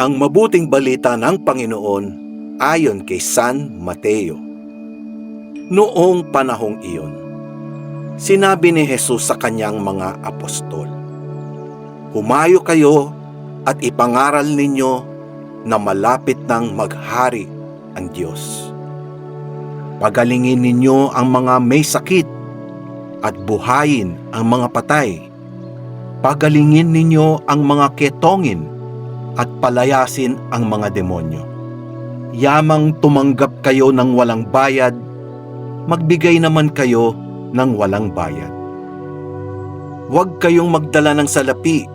Ang mabuting balita ng Panginoon ayon kay San Mateo. Noong panahong iyon, sinabi ni Jesus sa kanyang mga apostol, "Humayo kayo at ipangaral ninyo na malapit nang maghari ang Diyos. Pagalingin ninyo ang mga may sakit at buhayin ang mga patay. Pagalingin ninyo ang mga ketongin at palayasin ang mga demonyo. Yamang tumanggap kayo ng walang bayad, magbigay naman kayo ng walang bayad. Huwag kayong magdala ng salapi,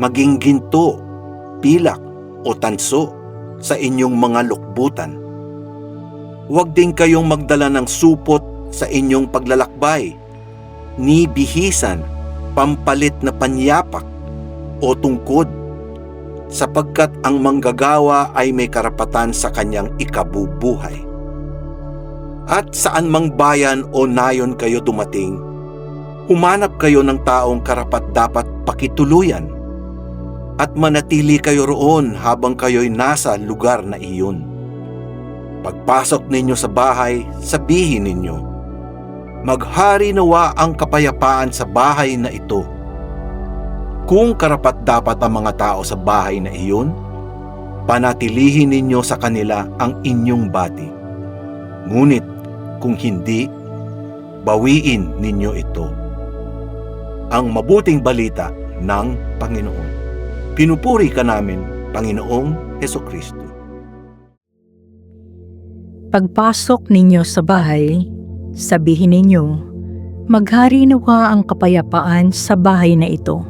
maging ginto, pilak o tanso sa inyong mga lukbutan. Huwag din kayong magdala ng supot sa inyong paglalakbay, ni bihisan, pampalit na panyapak o tungkod, sapagkat ang manggagawa ay may karapatan sa kanyang ikabubuhay. At saan mang bayan o nayon kayo dumating, humanap kayo ng taong karapat-dapat pakituluyan at manatili kayo roon habang kayo'y nasa lugar na iyon. Pagpasok ninyo sa bahay, sabihin ninyo, 'Maghari nawa ang kapayapaan sa bahay na ito.' Kung karapat-dapat ang mga tao sa bahay na iyon, panatilihin ninyo sa kanila ang inyong bati. Ngunit kung hindi, bawiin ninyo ito." Ang mabuting balita ng Panginoon. Pinupuri ka namin, Panginoong Hesukristo. Pagpasok ninyo sa bahay, sabihin ninyo, "Maghari nawa ang kapayapaan sa bahay na ito."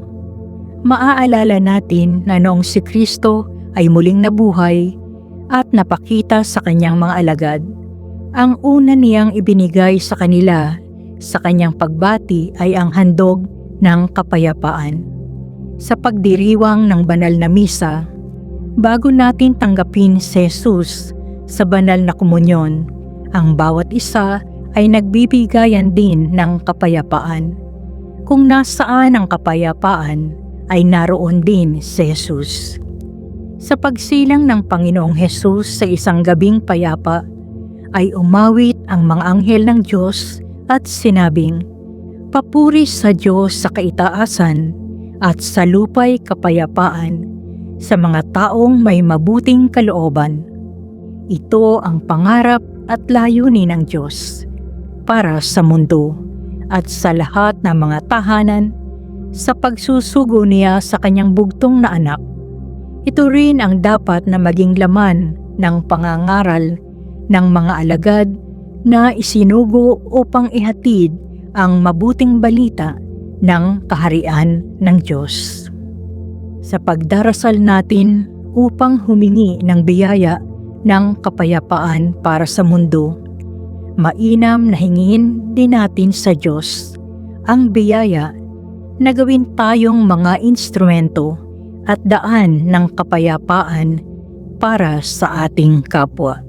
Maaalala natin na noong si Kristo ay muling nabuhay at napakita sa kanyang mga alagad, ang una niyang ibinigay sa kanila sa kanyang pagbati ay ang handog ng kapayapaan. Sa pagdiriwang ng banal na misa, bago natin tanggapin si Jesus sa banal na komunyon, ang bawat isa ay nagbibigayan din ng kapayapaan. Kung nasaan ang kapayapaan, ay naroon din si Jesus. Sa pagsilang ng Panginoong Jesus sa isang gabing payapa, ay umawit ang mga anghel ng Diyos at sinabing, "Papuri sa Diyos sa kaitaasan at sa lupa'y kapayapaan sa mga taong may mabuting kalooban." Ito ang pangarap at layunin ng Diyos para sa mundo at sa lahat ng mga tahanan sa pagsusugo niya sa kanyang bugtong na anak. Ito rin ang dapat na maging laman ng pangangaral ng mga alagad na isinugo upang ihatid ang mabuting balita ng kaharian ng Diyos. Sa pagdarasal natin upang humingi ng biyaya ng kapayapaan para sa mundo, mainam na hingin din natin sa Diyos ang biyaya na gawin tayong mga instrumento at daan ng kapayapaan para sa ating kapwa.